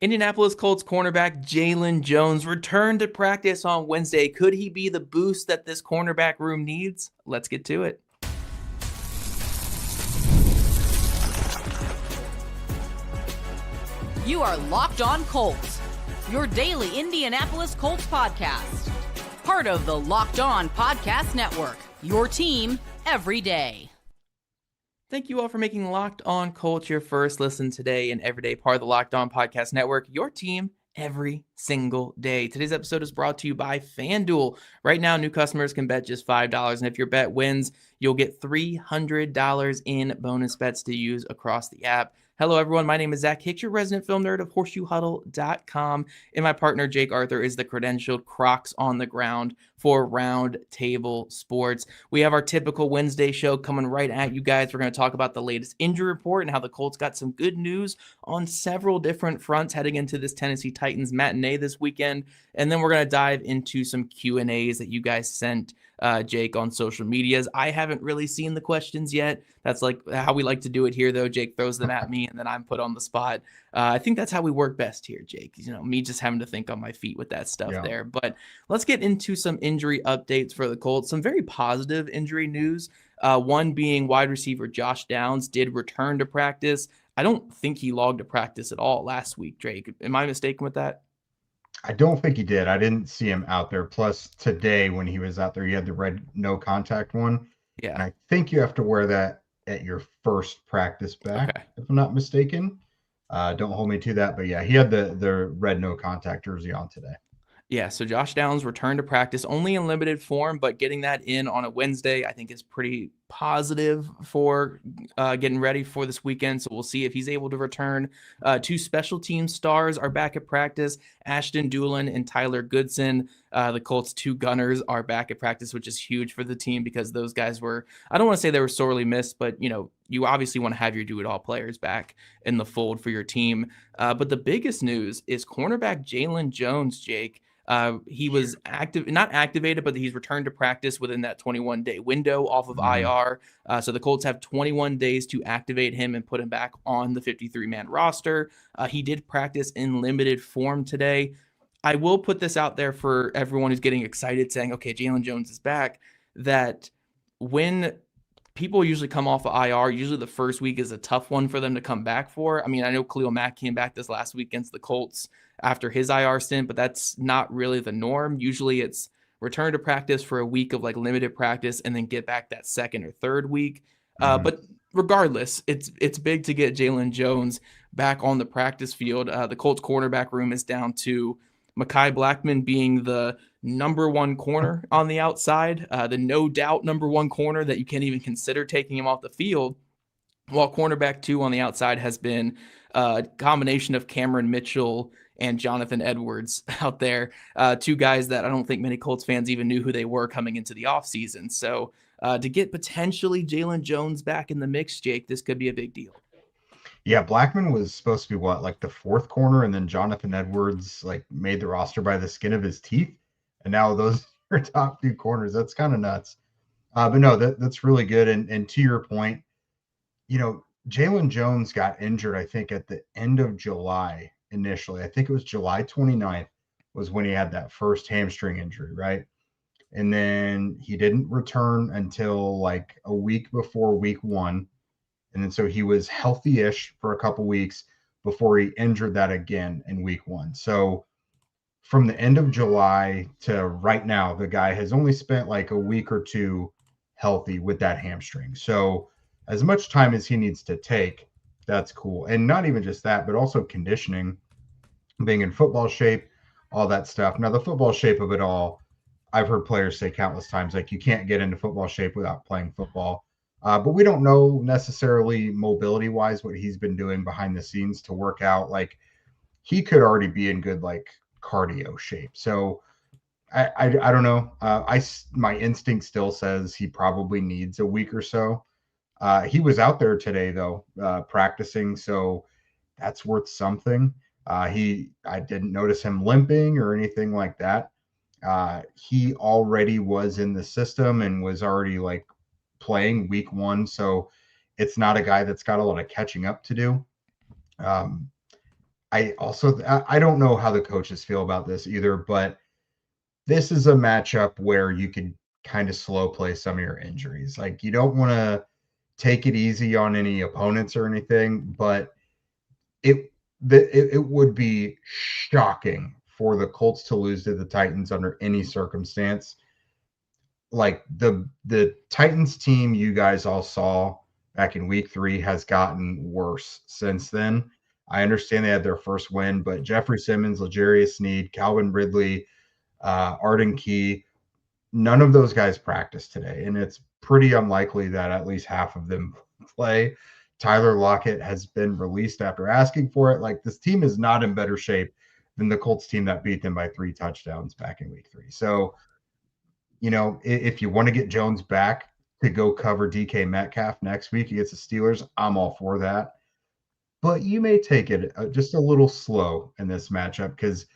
Indianapolis Colts cornerback Jaylon Jones returned to practice on Wednesday. Could he be the boost that this cornerback room needs? Let's get to it. You are Locked On Colts, your daily Indianapolis Colts podcast. Part of the Locked On Podcast Network, your team every day. Thank you all for making Locked On Colts your first listen today and every day, part of the Locked On Podcast Network, your team every single day. Today's episode is brought to you by FanDuel. Right now, new customers can bet just $5, and if your bet wins, you'll get $300 in bonus bets to use across the app. Hello, everyone. My name is Zach Hicks, your resident film nerd of horseshoehuddle.com, and my partner, Jake Arthur, is the credentialed Crocs on the ground for Round Table Sports. We have our typical Wednesday show coming right at you guys. We're going to talk about the latest injury report and how the Colts got some good news on several different fronts heading into this Tennessee Titans matinee this weekend, and then we're going to dive into some Q&As that you guys sent Jake on social medias. I haven't really seen the questions yet. That's like how we like to do it here, though. Jake throws them at me, and then I'm put on the spot. I think that's how we work best here, Jake. You know, me just having to think on my feet with that stuff there. But let's get into some injury updates for the Colts. Some very positive injury news. One being wide receiver Josh Downs did return to practice. I don't think he logged a practice at all last week, Drake. Am I mistaken with that? I don't think he did. I didn't see him out there. Plus, today when he was out there, he had the red no contact one. Yeah. And I think you have to wear that at your first practice back, if I'm not mistaken. Don't hold me to that. But yeah, he had the red no contact jersey on today. Yeah, so Josh Downs returned to practice only in limited form, but getting that in on a Wednesday, I think is pretty positive for getting ready for this weekend. So we'll see if he's able to return. Two special team stars are back at practice. Ashton Dulin and Tyler Goodson, the Colts' two gunners, are back at practice, which is huge for the team because those guys were, I don't want to say they were sorely missed, but, you know, you obviously want to have your do-it-all players back in the fold for your team. But the biggest news is cornerback Jaylon Jones, Jake. He was not activated, but he's returned to practice within that 21-day window off of IR. So the Colts have 21 days to activate him and put him back on the 53-man roster. He did practice in limited form today. I will put this out there for everyone who's getting excited saying, okay, Jaylon Jones is back, that when people usually come off of IR, usually the first week is a tough one for them to come back for. I mean, I know Khalil Mack came back this last week against the Colts after his IR stint, but that's not really the norm. Usually it's return to practice for a week of like limited practice and then get back that second or third week. But regardless, it's big to get Jaylon Jones back on the practice field. The Colts cornerback room is down to Mekhi Blackmon being the number one corner on the outside, the no doubt number one corner that you can't even consider taking him off the field, while cornerback 2 on the outside has been a combination of Cameron Mitchell and Jonathan Edwards out there, two guys that I don't think many Colts fans even knew who they were coming into the offseason. So to get potentially Jaylon Jones back in the mix, Jake, this could be a big deal. Yeah, Blackmon was supposed to be like the fourth corner, and then Jonathan Edwards like made the roster by the skin of his teeth, and now those are top 2 corners. That's kind of nuts. But no, that's really good. And to your point, you know, Jaylon Jones got injured, I think, at the end of July initially. I think it was July 29th was when he had that first hamstring injury, right? And then he didn't return until like a week before week 1. And then so he was healthy-ish for a couple weeks before he injured that again in week 1. So from the end of July to right now, the guy has only spent like a week or 2 healthy with that hamstring. So as much time as he needs to take, that's cool. And not even just that, but also conditioning, being in football shape, all that stuff. Now, the football shape of it all, I've heard players say countless times, like you can't get into football shape without playing football. But we don't know necessarily mobility-wise what he's been doing behind the scenes to work out. Like he could already be in good like cardio shape. So I don't know. My instinct still says he probably needs a week or so. He was out there today though, practicing, so that's worth something. I didn't notice him limping or anything like that. He already was in the system and was already like playing week 1, so it's not a guy that's got a lot of catching up to do. I don't know how the coaches feel about this either, but this is a matchup where you can kind of slow play some of your injuries. Like you don't want to take it easy on any opponents or anything, but it would be shocking for the Colts to lose to the Titans under any circumstance. Like the Titans team you guys all saw back in week 3 has gotten worse since then. I understand they had their first win, but Jeffrey Simmons, L'Jarius Sneed, Calvin Ridley, Arden Key, none of those guys practiced today, and it's pretty unlikely that at least half of them play. Tyler Lockett has been released after asking for it. Like this team is not in better shape than the Colts team that beat them by 3 touchdowns back in week 3. So, if you want to get Jones back to go cover DK Metcalf next week against the Steelers, I'm all for that. But you may take it just a little slow in this matchup because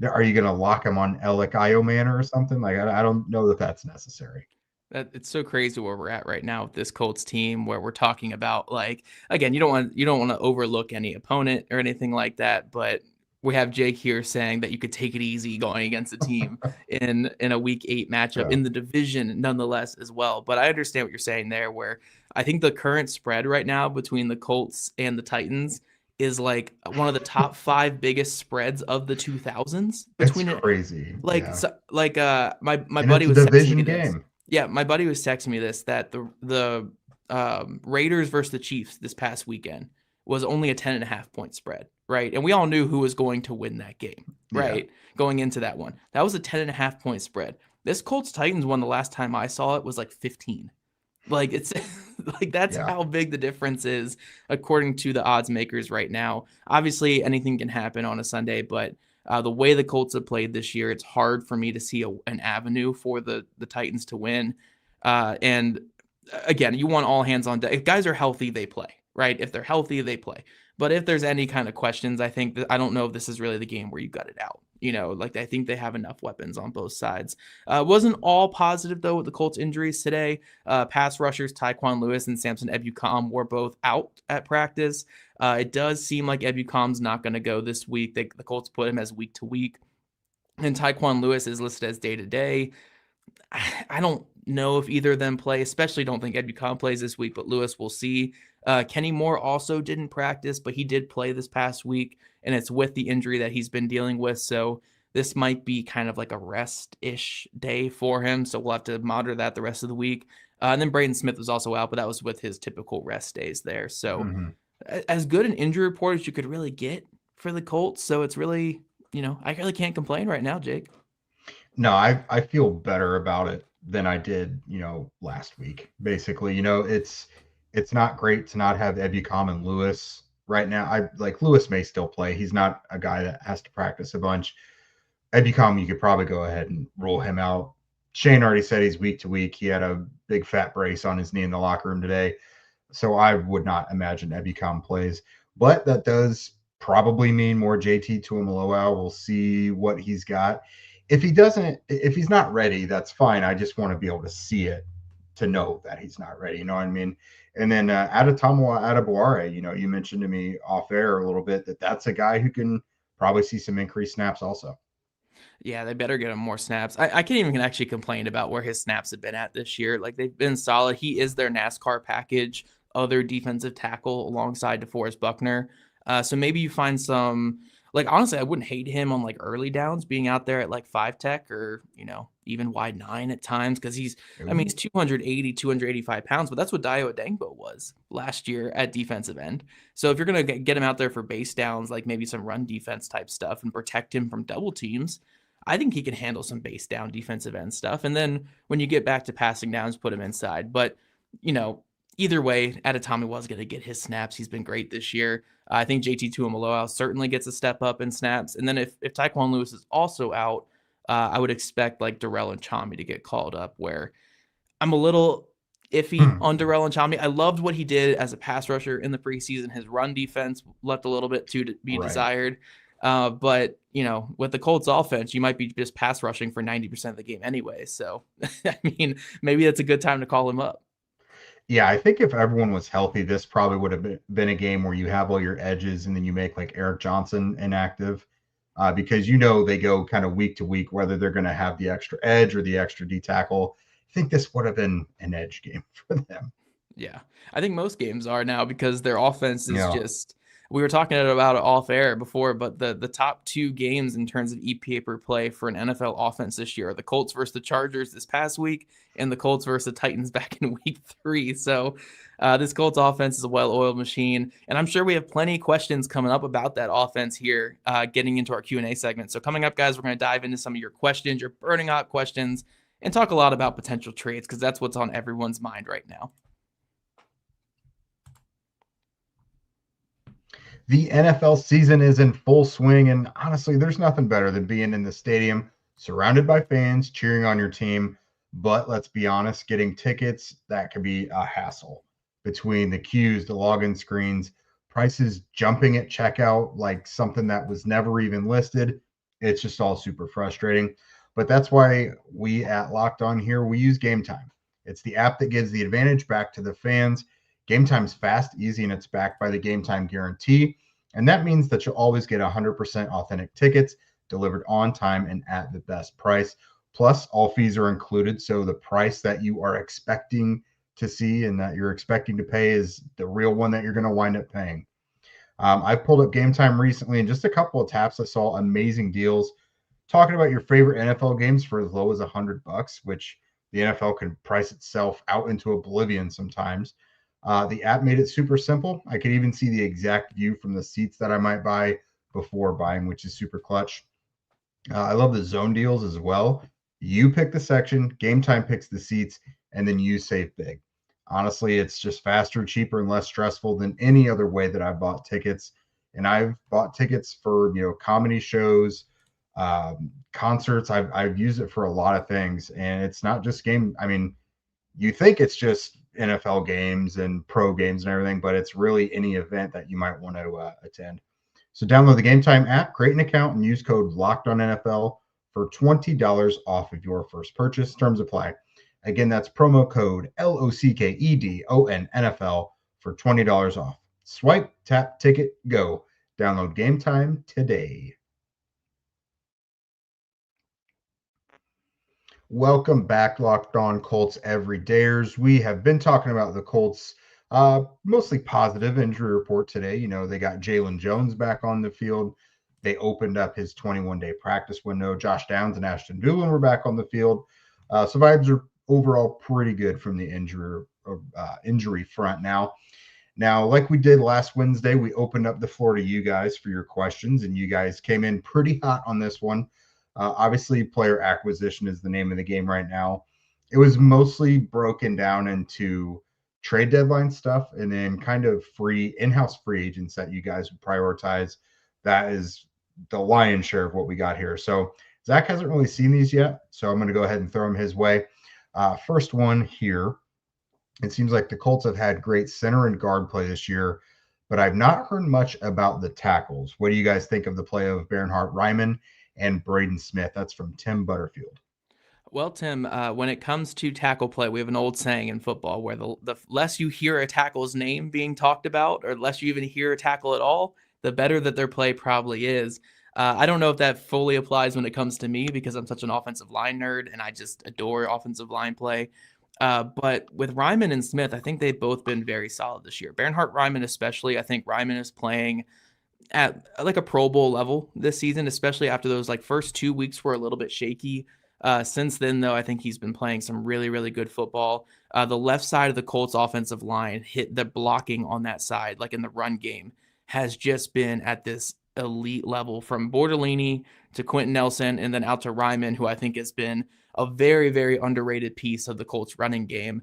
are you going to lock him on Alec Manor or something? Like, I don't know that that's necessary. It's so crazy where we're at right now with this Colts team, where we're talking about, like, again, you don't want to overlook any opponent or anything like that, but we have Jake here saying that you could take it easy going against a team in a week 8 matchup in the division nonetheless as well. But I understand what you're saying there, where I think the current spread right now between the Colts and the Titans is like one of the top 5 biggest spreads of the 2000s between it's crazy. Like, yeah. My and buddy it's was a division texting me game. this. Yeah, my buddy was texting me this, that the Raiders versus the Chiefs this past weekend was only a 10.5 point spread, right? And we all knew who was going to win that game, right? Going into that one. That was a 10.5 point spread. This Colts Titans one, the last time I saw it, was like 15. Like it's like that's how big the difference is according to the odds makers right now. Obviously, anything can happen on a Sunday, but the way the Colts have played this year, it's hard for me to see an avenue for the Titans to win. And again, you want all hands on deck. If guys are healthy, they play, right? If they're healthy, they play. But if there's any kind of questions, I think I don't know if this is really the game where you gut it out. Like I think they have enough weapons on both sides. Wasn't all positive though with the Colts injuries today. Pass rushers Tyquan Lewis and Samson Ebukam were both out at practice. It does seem like Ebukam's not going to go this week. The Colts put him as week to week, and Tyquan Lewis is listed as day to day. I don't know if either of them play, especially don't think Ebukam plays this week, but Lewis we'll see. Kenny Moore also didn't practice, but he did play this past week, and it's with the injury that he's been dealing with. So this might be kind of like a rest-ish day for him. So we'll have to monitor that the rest of the week. And then Braden Smith was also out, but that was with his typical rest days there. So as good an injury report as you could really get for the Colts. So it's really, I really can't complain right now, Jake. No, I feel better about it than I did, last week. Basically, it's not great to not have Ebukam and Lewis right now. I like Lewis may still play. He's not a guy that has to practice a bunch. Ebukam, you could probably go ahead and rule him out. Shane already said he's week to week. He had a big fat brace on his knee in the locker room today. So I would not imagine Ebukam plays. But that does probably mean more JT Tuimoloau. We'll see what he's got. If he's not ready, that's fine. I just want to be able to see it to know that he's not ready. You know what I mean? And then Adetomiwa Adebawore, you mentioned to me off air a little bit that's a guy who can probably see some increased snaps also. Yeah, they better get him more snaps. I can't even actually complain about where his snaps have been at this year. Like they've been solid. He is their NASCAR package, other defensive tackle alongside DeForest Buckner. So maybe you find some, like, honestly, I wouldn't hate him on like early downs being out there at like 5 tech or, even wide 9 at times. Cause he's 280, 285 pounds, but that's what Dayo Adengbo was last year at defensive end. So if you're going to get him out there for base downs, like maybe some run defense type stuff and protect him from double teams, I think he can handle some base down defensive end stuff. And then when you get back to passing downs, put him inside. But, either way, Adetomiwa was going to get his snaps. He's been great this year. I think JT Tuimoloau certainly gets a step up in snaps. And then if Tyquan Lewis is also out, I would expect like Darrell and Chami to get called up, where I'm a little iffy on Darrell and Chami. I loved what he did as a pass rusher in the preseason. His run defense left a little bit to be desired. But, with the Colts offense, you might be just pass rushing for 90% of the game anyway. So, I mean, maybe that's a good time to call him up. Yeah, I think if everyone was healthy, this probably would have been a game where you have all your edges and then you make like Eric Johnson inactive, because they go kind of week to week whether they're going to have the extra edge or the extra D tackle. I think this would have been an edge game for them. Yeah, I think most games are now because their offense is Yeah. just. We were talking about it off air before, but the top two games in terms of EPA per play for an NFL offense this year are the Colts versus the Chargers this past week and the Colts versus the Titans back in week 3. So this Colts offense is a well-oiled machine, and I'm sure we have plenty of questions coming up about that offense here, getting into our Q&A segment. So coming up, guys, we're going to dive into some of your questions, your burning hot questions, and talk a lot about potential trades because that's what's on everyone's mind right now. The NFL season is in full swing, and honestly, there's nothing better than being in the stadium surrounded by fans cheering on your team. But let's be honest, getting tickets, that could be a hassle between the queues, the login screens, prices jumping at checkout like something that was never even listed. It's just all super frustrating. But that's why we at Locked On here, we use Gametime. It's the app that gives the advantage back to the fans. Gametime's fast, easy, and it's backed by the Gametime guarantee. And that means that you'll always get 100% authentic tickets delivered on time and at the best price. Plus, all fees are included. So the price that you are expecting to see and that you're expecting to pay is the real one that you're going to wind up paying. I pulled up Gametime recently, and just a couple of taps, I saw amazing deals talking about your favorite NFL games for as low as $100, which the NFL can price itself out into oblivion sometimes. The app made it super simple. I could even see the exact view from the seats that I might buy before buying, which is super clutch. I love the zone deals as well. You pick the section, Gametime picks the seats, and then you save big. Honestly, it's just faster, cheaper, and less stressful than any other way that I've bought tickets. And I've bought tickets for comedy shows, concerts. I've used it for a lot of things, and it's not just game. I mean, you think it's just NFL games and pro games and everything, but it's really any event that you might want to attend. So download the Gametime app, create an account, and use code LOCKEDONNFL for $20 off of your first purchase. Terms apply. Again, that's promo code LOCKEDONNFL for $20 off. Swipe, tap, ticket, go. Download Gametime today. Welcome back, Locked On Colts Everydayers. We have been talking about the Colts, mostly positive injury report today. They got Jaylon Jones back on the field. They opened up his 21-day practice window. Josh Downs and Ashton Dulin were back on the field. So vibes are overall pretty good from the injury front now. Now, like we did last Wednesday, we opened up the floor to you guys for your questions, and you guys came in pretty hot on this one. Obviously, player acquisition is the name of the game right now. It was mostly broken down into trade deadline stuff and then kind of in-house free agents that you guys would prioritize. That is the lion's share of what we got here. So Zach hasn't really seen these yet, so I'm going to go ahead and throw him his way. First one here. It seems like the Colts have had great center and guard play this year, but I've not heard much about the tackles. What do you guys think of the play of Bernhard-Raimann and Braden Smith? That's from Tim Butterfield. Well, Tim, when it comes to tackle play, we have an old saying in football where the less you hear a tackle's name being talked about, or less you even hear a tackle at all, the better that their play probably is. I don't know if that fully applies when it comes to me because I'm such an offensive line nerd and I just adore offensive line play. But with Raimann and Smith, I think they've both been very solid this year. Bernhard-Raimann especially, I think Raimann is playing at like a Pro Bowl level this season, especially after those first 2 weeks were a little bit shaky. Since then, though, I think he's been playing some really, really good football. The left side of the Colts offensive line, hit the blocking on that side, like in the run game, has just been at this elite level from Bortolini to Quentin Nelson and then out to Raimann, who I think has been a very, very underrated piece of the Colts running game.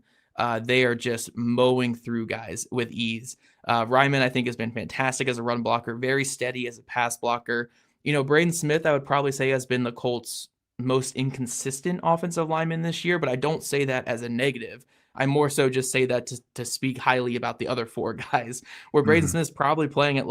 They are just mowing through guys with ease. Raimann, I think, has been fantastic as a run blocker, very steady as a pass blocker. Braden Smith, I would probably say, has been the Colts' most inconsistent offensive lineman this year, but I don't say that as a negative. I more so just say that to speak highly about the other four guys, where Braden Smith's probably playing at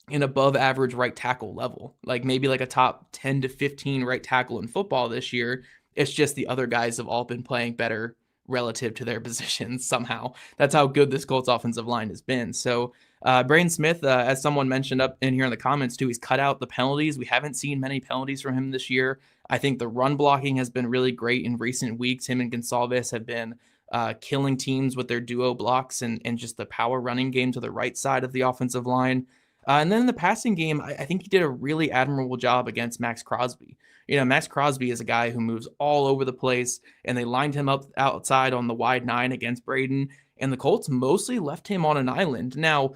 an above average right tackle level, maybe a top 10 to 15 right tackle in football this year. It's just the other guys have all been playing better relative to their positions somehow. That's how good this Colts offensive line has been. So Braden Smith, as someone mentioned up in here in the comments too, he's cut out the penalties. We haven't seen many penalties from him this year. I think the run blocking has been really great in recent weeks. Him and Gonsalves have been killing teams with their duo blocks and just the power running game to the right side of the offensive line. And then in the passing game, I think he did a really admirable job against Max Crosby. Max Crosby is a guy who moves all over the place, and they lined him up outside on the wide 9 against Braden, and the Colts mostly left him on an island. Now,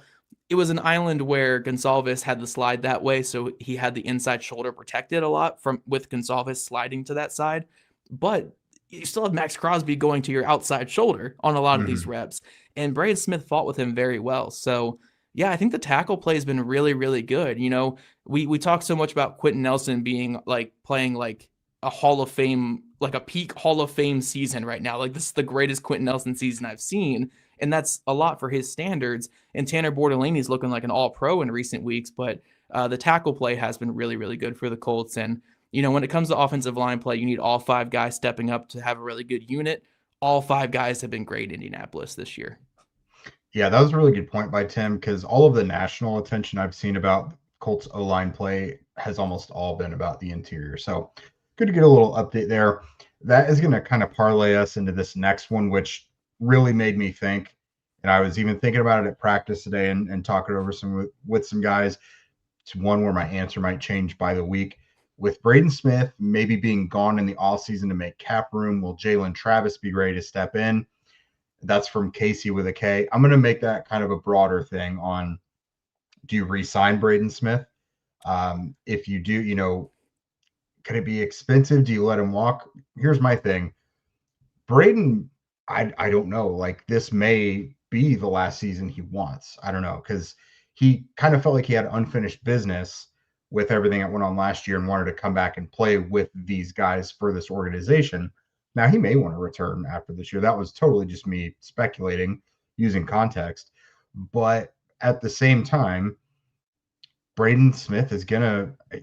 it was an island where Gonsalves had the slide that way, so he had the inside shoulder protected a lot with Gonsalves sliding to that side. But you still have Max Crosby going to your outside shoulder on a lot of these reps, and Braden Smith fought with him very well. So, yeah, I think the tackle play has been really, really good. We talk so much about Quentin Nelson being playing like a Hall of Fame, like a peak Hall of Fame season right now. Like, this is the greatest Quentin Nelson season I've seen. And that's a lot for his standards. And Tanner Bortolini's looking like an all-pro in recent weeks, but the tackle play has been really, really good for the Colts. And, when it comes to offensive line play, you need all 5 guys stepping up to have a really good unit. All 5 guys have been great in Indianapolis this year. Yeah, that was a really good point by Tim, because all of the national attention I've seen about Colts O-line play has almost all been about the interior. So good to get a little update there. That is going to kind of parlay us into this next one, which really made me think. And I was even thinking about it at practice today and talking over with some guys. It's one where my answer might change by the week. With Braden Smith maybe being gone in the offseason to make cap room, will Jalen Travis be ready to step in? That's from Casey with a K. I'm going to make that kind of a broader thing on, do you re-sign Braden Smith? If you do, could it be expensive? Do you let him walk? Here's my thing. Braden, I don't know. Like, this may be the last season he wants. I don't know, because he kind of felt like he had unfinished business with everything that went on last year and wanted to come back and play with these guys for this organization. Now, he may want to return after this year. That was totally just me speculating using context. But at the same time, Braden Smith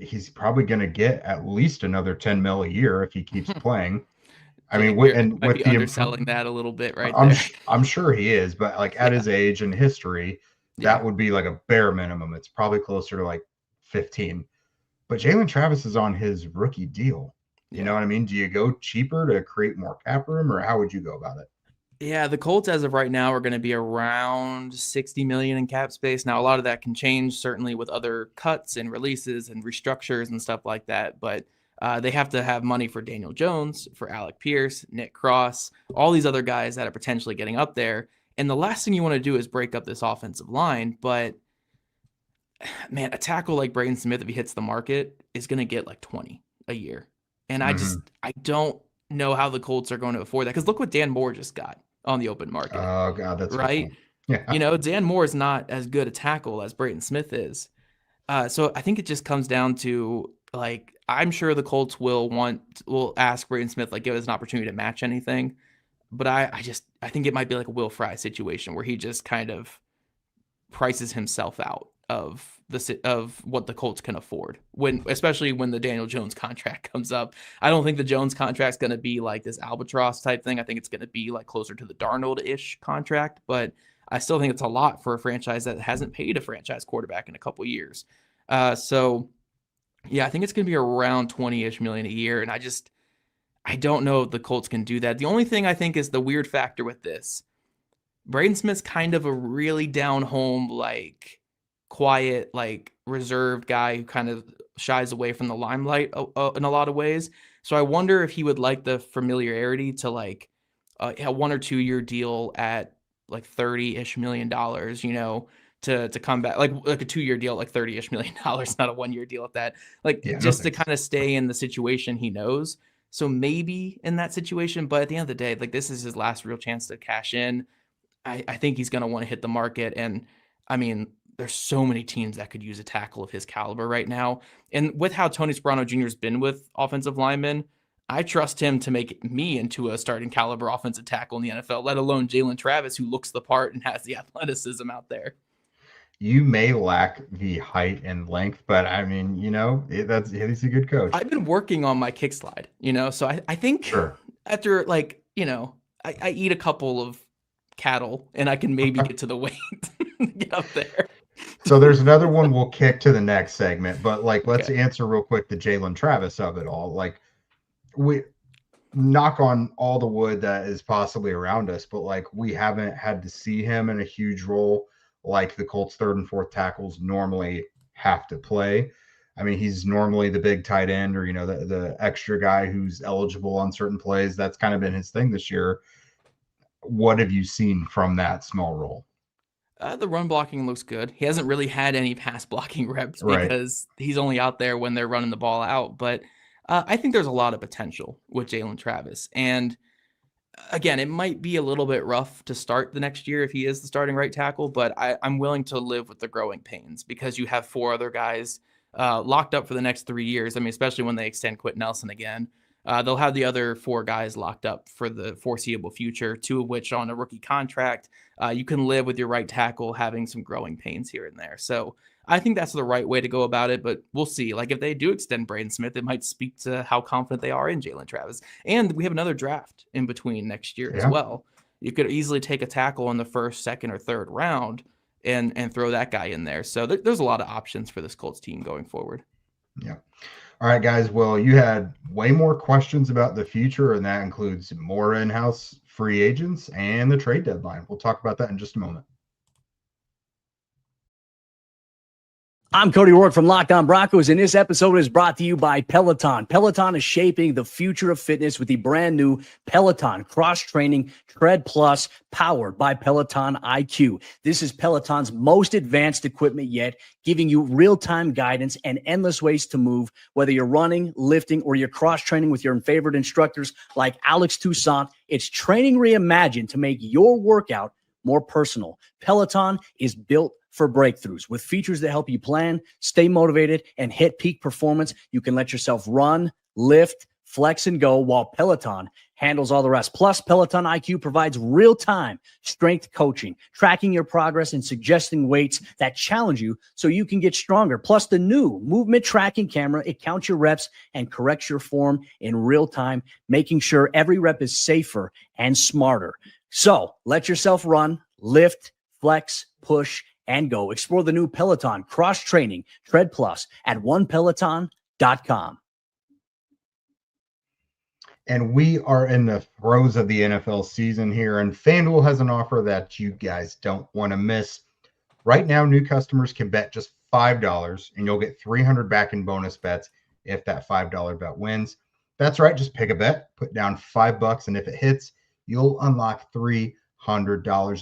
he's probably going to get at least another $10 million a year if he keeps playing. I mean, with the underselling that a little bit there. I'm sure he is, but at his age and history, that would be like a bare minimum. It's probably closer to like 15. But Jalen Travis is on his rookie deal. You know what I mean? Do you go cheaper to create more cap room, or how would you go about it? Yeah, the Colts as of right now are going to be around $60 million in cap space. Now, a lot of that can change, certainly with other cuts and releases and restructures and stuff like that. But they have to have money for Daniel Jones, for Alec Pierce, Nick Cross, all these other guys that are potentially getting up there. And the last thing you want to do is break up this offensive line. But, man, a tackle like Braden Smith, if he hits the market, is going to get like 20 a year. And I don't know how the Colts are going to afford that. Because look what Dan Moore just got on the open market. Oh, God, that's right. Yeah. Dan Moore is not as good a tackle as Braden Smith is. So I think it just comes down to, like, I'm sure the Colts will ask Braden Smith, like, give us an opportunity to match anything. But I think it might be like a Will Fry situation where he just kind of prices himself out of what the Colts can afford, especially when the Daniel Jones contract comes up. I don't think the Jones contract's going to be like this albatross type thing. I think it's going to be like closer to the Darnold-ish contract, but I still think it's a lot for a franchise that hasn't paid a franchise quarterback in a couple years. So yeah, I think it's going to be around 20-ish million a year. And I don't know if the Colts can do that. The only thing I think is the weird factor with this, Braden Smith's kind of a really down home, like, quiet, like, reserved guy who kind of shies away from the limelight in a lot of ways. So I wonder if he would like the familiarity to, like, a 1 or 2 year deal at like $30-ish million, to come back, like a 2 year deal, like $30-ish million, not a 1 year deal at that, to kind of stay in the situation he knows. So maybe in that situation, but at the end of the day, like, this is his last real chance to cash in. I think he's going to want to hit the market. And I mean, there's so many teams that could use a tackle of his caliber right now. And with how Tony Sparano Jr. has been with offensive linemen, I trust him to make me into a starting caliber offensive tackle in the NFL, let alone Jalen Travis, who looks the part and has the athleticism out there. You may lack the height and length, but I mean, he's a good coach. I've been working on my kick slide, so I think after, like, I eat a couple of cattle and I can maybe get to the weight, get up there. So there's another one we'll kick to the next segment, but let's Okay. answer real quick the Jalen Travis of it all. We knock on all the wood that is possibly around us, but we haven't had to see him in a huge role like the Colts third and fourth tackles normally have to play. I mean, he's normally the big tight end or the extra guy who's eligible on certain plays. That's kind of been his thing this year. What have you seen from that small role? The run blocking looks good. He hasn't really had any pass blocking reps Right. because he's only out there when they're running the ball out. But I think there's a lot of potential with Jalen Travis. And again, it might be a little bit rough to start the next year if he is the starting right tackle, but I'm willing to live with the growing pains because you have 4 other guys locked up for the next 3 years. I mean, especially when they extend Quentin Nelson again. They'll have the other 4 guys locked up for the foreseeable future, 2 of which on a rookie contract. You can live with your right tackle having some growing pains here and there. So I think that's the right way to go about it, but we'll see. If they do extend Braden Smith, it might speak to how confident they are in Jalen Travis. And we have another draft in between next year as well. You could easily take a tackle in the first, second, or third round and throw that guy in there. So there's a lot of options for this Colts team going forward. Yeah. All right, guys. Well, you had way more questions about the future, and that includes more in-house free agents and the trade deadline. We'll talk about that in just a moment. I'm Cody Rourke from Locked On Broncos, and this episode is brought to you by Peloton. Peloton is shaping the future of fitness with the brand new Peloton Cross-Training Tread Plus, powered by Peloton IQ. This is Peloton's most advanced equipment yet, giving you real-time guidance and endless ways to move, whether you're running, lifting, or you're cross-training with your favorite instructors like Alex Toussaint. It's training reimagined to make your workout more personal. Peloton is built for breakthroughs with features that help you plan, stay motivated, and hit peak performance. You can let yourself run, lift, flex, and go while Peloton handles all the rest. Plus, Peloton IQ provides real-time strength coaching, tracking your progress and suggesting weights that challenge you so you can get stronger. Plus, the new movement tracking camera, it counts your reps and corrects your form in real time, making sure every rep is safer and smarter. So let yourself run, lift, flex, push, and go. Explore the new Peloton Cross-Training Tread Plus at onepeloton.com. And we are in the throes of the NFL season here, and FanDuel has an offer that you guys don't want to miss. Right now, new customers can bet just $5, and you'll get $300 back in bonus bets if that $5 bet wins. That's right, just pick a bet, put down $5, and if it hits, you'll unlock $300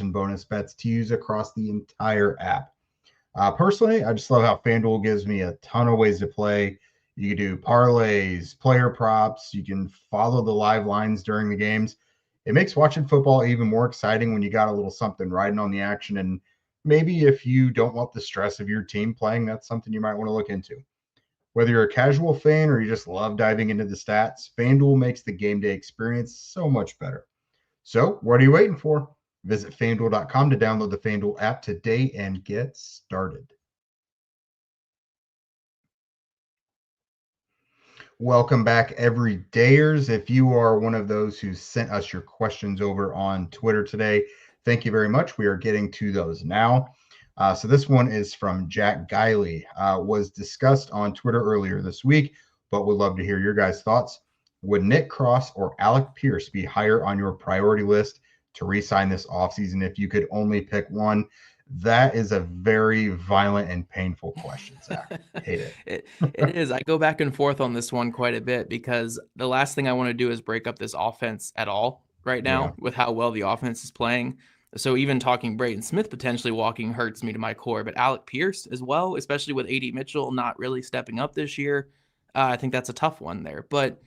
in bonus bets to use across the entire app. Personally, I just love how FanDuel gives me a ton of ways to play. You can do parlays, player props. You can follow the live lines during the games. It makes watching football even more exciting when you got a little something riding on the action. And maybe if you don't want the stress of your team playing, that's something you might want to look into. Whether you're a casual fan or you just love diving into the stats, FanDuel makes the game day experience so much better. So what are you waiting for? Visit FanDuel.com to download the FanDuel app today and get started. Welcome back, everydayers. If you are one of those who sent us your questions over on Twitter today, thank you very much. We are getting to those now. So this one is from Jack Guiley. Was discussed on Twitter earlier this week, but would love to hear your guys' thoughts. Would Nick Cross or Alec Pierce be higher on your priority list to re-sign this offseason if you could only pick one? That is a very violent and painful question, Zach. Hate it. It is. I go back and forth on this one quite a bit because the last thing I want to do is break up this offense at all right now with how well the offense is playing. So even talking Braden Smith potentially walking hurts me to my core, but Alec Pierce as well, especially with A.D. Mitchell not really stepping up this year. I think that's a tough one there. But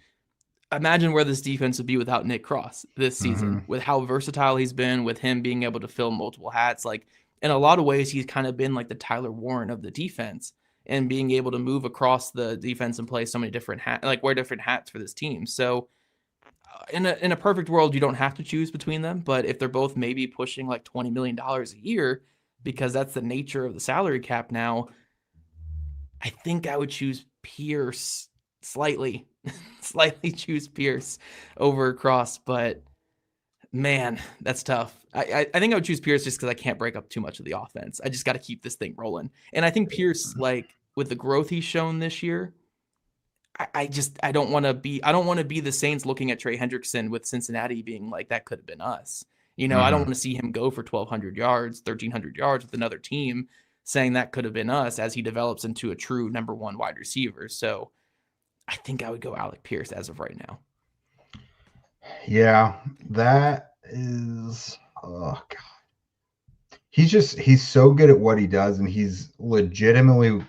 imagine where this defense would be without Nick Cross this season, with how versatile he's been, with him being able to fill multiple hats. In a lot of ways, he's kind of been like the Tyler Warren of the defense and being able to move across the defense and play so many different hats, wear different hats for this team. So in a perfect world, you don't have to choose between them. But if they're both maybe pushing $20 million a year, because that's the nature of the salary cap now, I think I would choose Pierce slightly choose Pierce over Cross. But Man, that's tough. I think I would choose Pierce just because I can't break up too much of the offense. I just got to keep this thing rolling. And I think Pierce, like with the growth he's shown this year, I don't want to be the Saints looking at Trey Hendrickson with Cincinnati being like, that could have been us. I don't want to see him go for 1,200 yards, 1,300 yards with another team saying that could have been us as he develops into a true number one wide receiver. So I think I would go Alec Pierce as of right now. Yeah, that is, oh God. He's so good at what he does, and he's legitimately,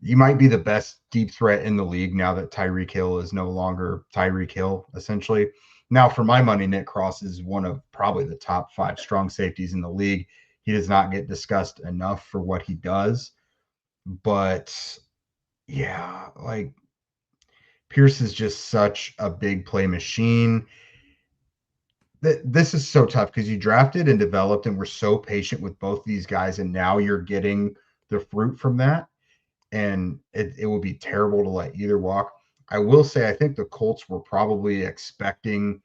you might be the best deep threat in the league now that Tyreek Hill is no longer Tyreek Hill, essentially. Now, for my money, Nick Cross is one of probably the top 5 strong safeties in the league. He does not get discussed enough for what he does. But yeah, like Pierce is just such a big play machine. This is so tough because you drafted and developed and were so patient with both these guys, and now you're getting the fruit from that. And it would be terrible to let either walk. I will say I think the Colts were probably expecting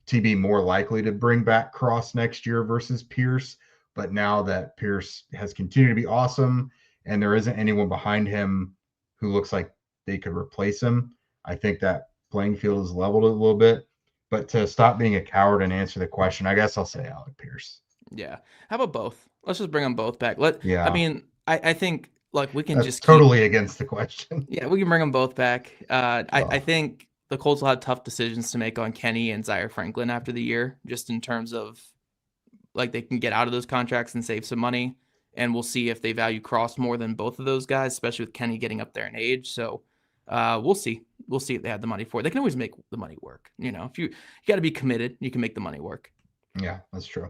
to be more likely to bring back Cross next year versus Pierce. But now that Pierce has continued to be awesome and there isn't anyone behind him who looks like they could replace him, I think that playing field is leveled a little bit. But to stop being a coward and answer the question, I guess I'll say Alec Pierce. Yeah. How about both? Let's just bring them both back. Yeah. I mean, I think like we can That's just totally against the question. Yeah, we can bring them both back. I think the Colts will have tough decisions to make on Kenny and Zaire Franklin after the year, just in terms of like they can get out of those contracts and save some money. And we'll see if they value Cross more than both of those guys, especially with Kenny getting up there in age. So we'll see. We'll see if they have the money for it. They can always make the money work. If you got to be committed, you can make the money work. Yeah, that's true.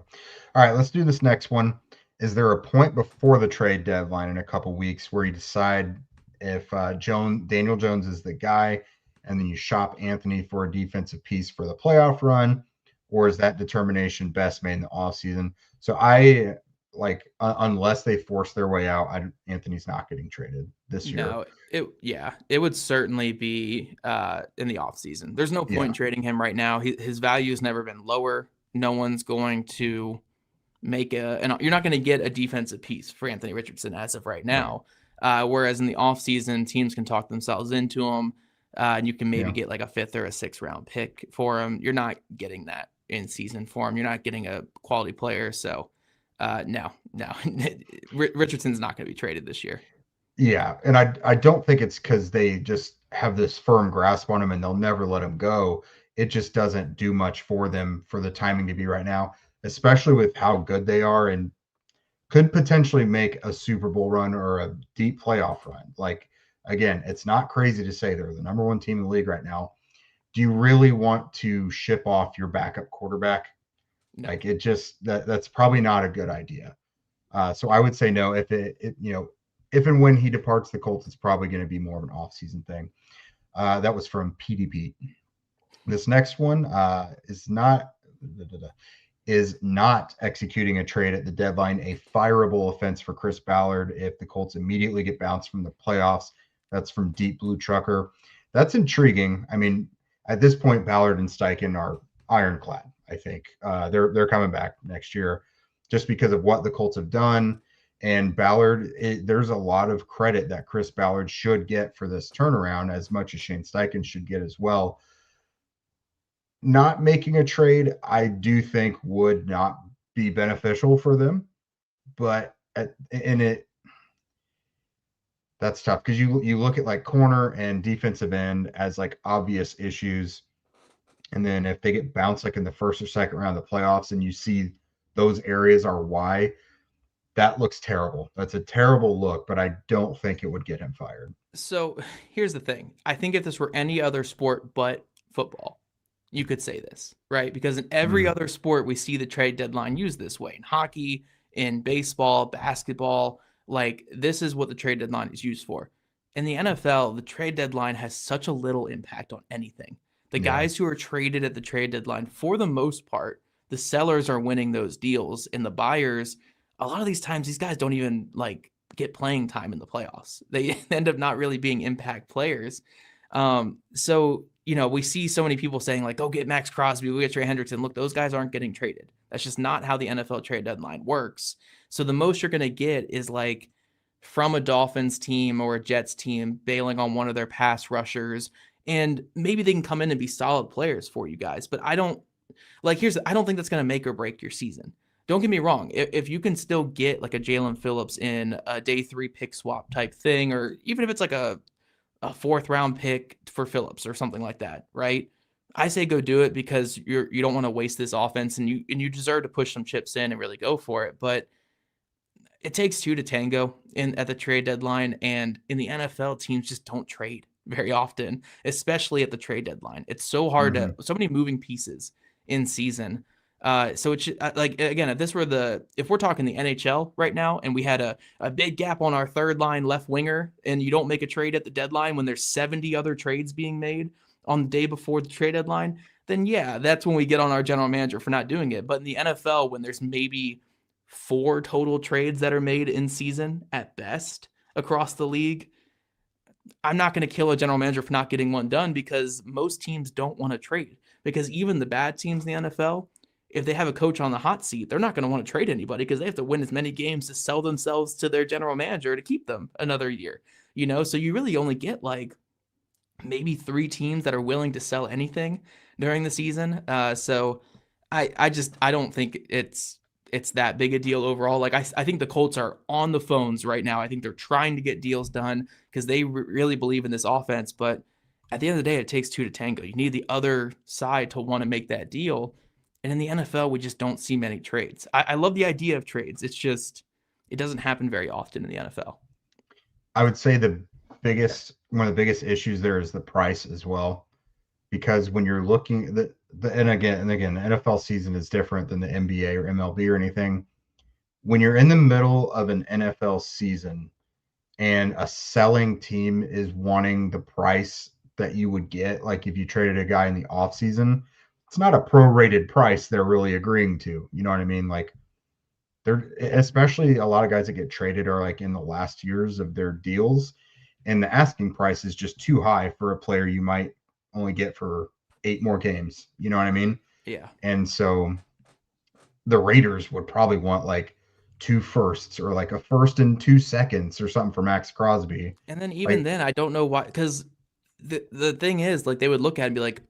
All right, let's do this next one. Is there a point before the trade deadline in a couple weeks where you decide if Daniel Jones is the guy, and then you shop Anthony for a defensive piece for the playoff run, or is that determination best made in the offseason? So I unless they force their way out, Anthony's not getting traded this year. No, it would certainly be in the offseason. There's no point in trading him right now. His value has never been lower. No one's going to make and you're not going to get a defensive piece for Anthony Richardson as of right now. Whereas in the offseason, teams can talk themselves into him, and you can maybe get like a 5th or a 6th round pick for him. You're not getting that in season for him. You're not getting a quality player. So no, Richardson's not going to be traded this year. Yeah, and I don't think it's because they just have this firm grasp on him and they'll never let him go. It just doesn't do much for them for the timing to be right now, especially with how good they are and could potentially make a Super Bowl run or a deep playoff run. Like, again, it's not crazy to say they're the number 1 team in the league right now. Do you really want to ship off your backup quarterback? No. Like, it just that's probably not a good idea. So I would say no. If if and when he departs the Colts, it's probably going to be more of an off-season thing. That was from PDP. This next one is not executing a trade at the deadline a fireable offense for Chris Ballard if the Colts immediately get bounced from the playoffs. That's from Deep Blue Trucker. That's intriguing. I mean, at this point, Ballard and Steichen are ironclad. I think they're coming back next year just because of what the Colts have done. And Ballard, there's a lot of credit that Chris Ballard should get for this turnaround, as much as Shane Steichen should get as well. Not making a trade, I do think, would not be beneficial for them. But that's tough because you look at like corner and defensive end as like obvious issues. And then if they get bounced like in the 1st or 2nd round of the playoffs and you see those areas are why, that looks terrible. That's a terrible look, but I don't think it would get him fired. So here's the thing. I think if this were any other sport but football, you could say this, right? Because in every other sport, we see the trade deadline used this way. In hockey, in baseball, basketball, like this is what the trade deadline is used for. In the NFL, the trade deadline has such a little impact on anything. The guys who are traded at the trade deadline, for the most part, the sellers are winning those deals, and the buyers, a lot of these times, these guys don't even like get playing time in the playoffs. They end up not really being impact players. So, we see so many people saying like, go get Max Crosby, we get Trey Hendrickson. Look, those guys aren't getting traded. That's just not how the NFL trade deadline works. So the most you're going to get is like from a Dolphins team or a Jets team bailing on one of their pass rushers. And maybe they can come in and be solid players for you guys. But I don't think that's going to make or break your season. Don't get me wrong. If you can still get like a Jaylon Phillips in a day 3 pick swap type thing, or even if it's like a 4th round pick for Phillips or something like that, right? I say go do it because you don't want to waste this offense, and you deserve to push some chips in and really go for it. But it takes 2 to tango at the trade deadline, and in the NFL, teams just don't trade very often, especially at the trade deadline. It's so hard so many moving pieces in season. So it's like, again, if we're talking the NHL right now and we had a big gap on our 3rd line left winger, and you don't make a trade at the deadline when there's 70 other trades being made on the day before the trade deadline, then yeah, that's when we get on our general manager for not doing it. But in the NFL, when there's maybe 4 total trades that are made in season at best across the league, I'm not going to kill a general manager for not getting one done, because most teams don't want to trade. Because even the bad teams in the NFL, if they have a coach on the hot seat, they're not going to want to trade anybody, because they have to win as many games to sell themselves to their general manager to keep them another year. So you really only get like maybe 3 teams that are willing to sell anything during the season. So I don't think it's that big a deal overall. Like I think the Colts are on the phones right now. I think they're trying to get deals done because they really believe in this offense. But at the end of the day, it takes 2 to tango. You need the other side to want to make that deal. And in the NFL, we just don't see many trades. I love the idea of trades. It's just, it doesn't happen very often in the NFL. I would say one of the biggest issues there is the price as well, because when you're looking and again, the NFL season is different than the NBA or MLB or anything. When you're in the middle of an NFL season and a selling team is wanting the price that you would get, like if you traded a guy in the offseason, it's not a prorated price they're really agreeing to. You know what I mean? Like, they're, especially a lot of guys that get traded are like in the last years of their deals, and the asking price is just too high for a player you might only get for 8 more games. You know what I mean? Yeah. And so the Raiders would probably want like 2 firsts or like a 1st and 2 seconds or something for Max Crosby. And then even then, I don't know why, because the thing is, like, they would look at it and be like,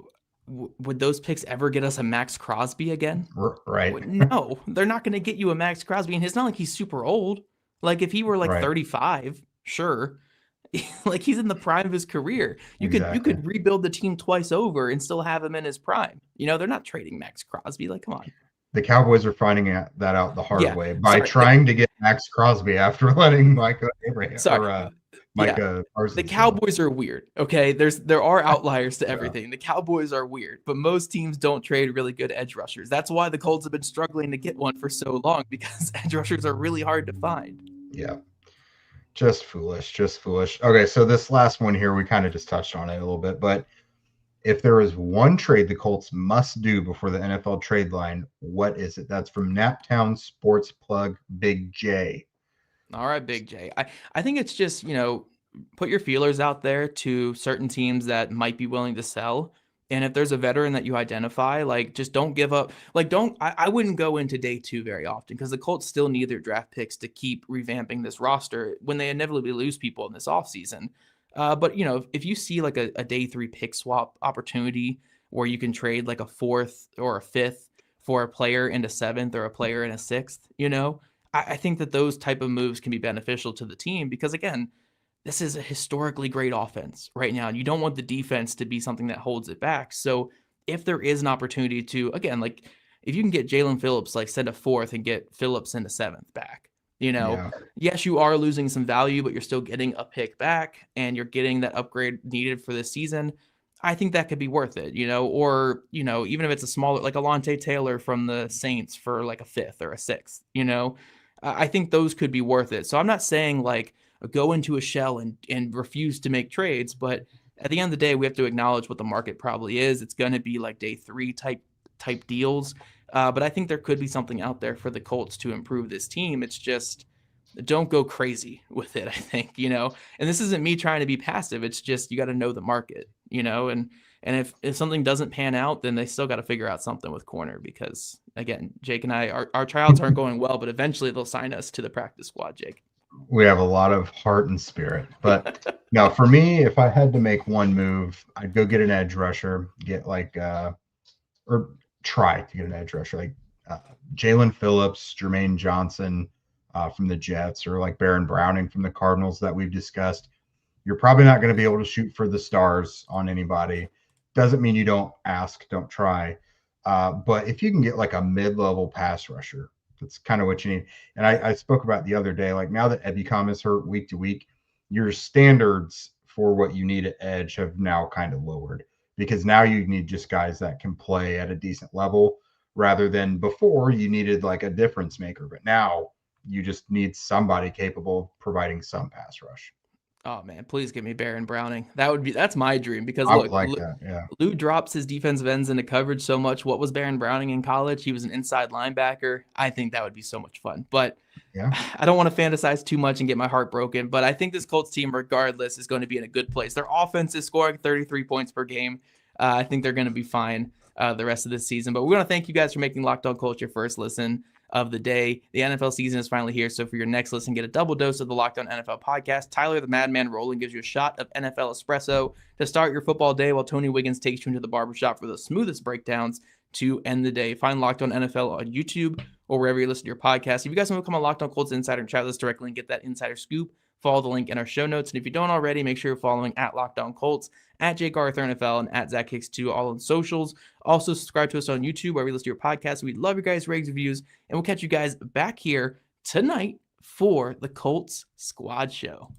would those picks ever get us a Max Crosby again? Right. No, they're not going to get you a Max Crosby. And it's not like he's super old. Like, if he were like 35, sure. Like, he's in the prime of his career. You could rebuild the team twice over and still have him in his prime. They're not trading Max Crosby. Like, come on. The Cowboys are finding that out the hard way by trying to get Max Crosby after letting Micah Abraham The Cowboys are weird. Okay, there are outliers to everything. The Cowboys are weird, but most teams don't trade really good edge rushers. That's why the Colts have been struggling to get one for so long, because edge rushers are really hard to find. Yeah. Just foolish. Okay, so this last one here, we kind of just touched on it a little bit, but if there is one trade the Colts must do before the NFL trade line, what is it? That's from Naptown Sports Plug, Big J. All right, Big J. I think it's just, put your feelers out there to certain teams that might be willing to sell. And if there's a veteran that you identify, like, just don't give up. Like, I wouldn't go into day 2 very often, because the Colts still need their draft picks to keep revamping this roster when they inevitably lose people in this offseason. But, if you see like a day 3 pick swap opportunity where you can trade like a 4th or a 5th for a player in a 7th or a player in a 6th, I think that those type of moves can be beneficial to the team, because, again, this is a historically great offense right now, and you don't want the defense to be something that holds it back. So if there is an opportunity to, again, like, if you can get Jaylon Phillips, like, send a 4th and get Phillips in a 7th back, yes, you are losing some value, but you're still getting a pick back, and you're getting that upgrade needed for this season. I think that could be worth it, or, even if it's a smaller, like Alontae Taylor from the Saints for like a 5th or a 6th, I think those could be worth it. So I'm not saying like go into a shell and refuse to make trades, but at the end of the day, we have to acknowledge what the market probably is. It's going to be like day 3 type deals. But I think there could be something out there for the Colts to improve this team. It's just, don't go crazy with it, I think, and this isn't me trying to be passive. It's just, you got to know the market, and if something doesn't pan out, then they still got to figure out something with corner, because again, Jake and I, our tryouts aren't going well, but eventually they'll sign us to the practice squad, Jake. We have a lot of heart and spirit, but no, for me, if I had to make one move, I'd go get an edge rusher, or try to get an edge rusher, like Jalen Phillips, Jermaine Johnson from the Jets, or like Baron Browning from the Cardinals that we've discussed. You're probably not going to be able to shoot for the stars on anybody. Doesn't mean you don't ask, don't try. But if you can get like a mid-level pass rusher, that's kind of what you need. And I spoke about the other day, like now that Ebicom is hurt week to week, your standards for what you need at edge have now kind of lowered, because now you need just guys that can play at a decent level, rather than before you needed like a difference maker. But now you just need somebody capable of providing some pass rush. Oh man, please give me Baron Browning. That's my dream, because I look, would like that. Yeah. Lou drops his defensive ends into coverage so much. What was Baron Browning in college? He was an inside linebacker. I think that would be so much fun, but yeah, I don't want to fantasize too much and get my heart broken, but I think this Colts team, regardless, is going to be in a good place. Their offense is scoring 33 points per game. I think they're going to be fine the rest of this season, but we want to thank you guys for making Locked On Colts your first listen of the day. The NFL season is finally here, so for your next listen, get a double dose of the Locked On NFL podcast. Tyler the Madman Rowland gives you a shot of NFL espresso to start your football day, while Tony Wiggins takes you into the barbershop for the smoothest breakdowns to end the day. Find Locked On NFL on YouTube or wherever you listen to your podcast. If you guys want to become a Locked On Colts insider and chat with us directly and get that insider scoop, follow the link in our show notes. And if you don't already, make sure you're following at Locked On Colts, at Jake Arthur NFL, and at Zach Hicks2, all on socials. Also, subscribe to us on YouTube, where we listen to your podcast. We'd love your guys' ratings, reviews, and we'll catch you guys back here tonight for the Colts Squad Show.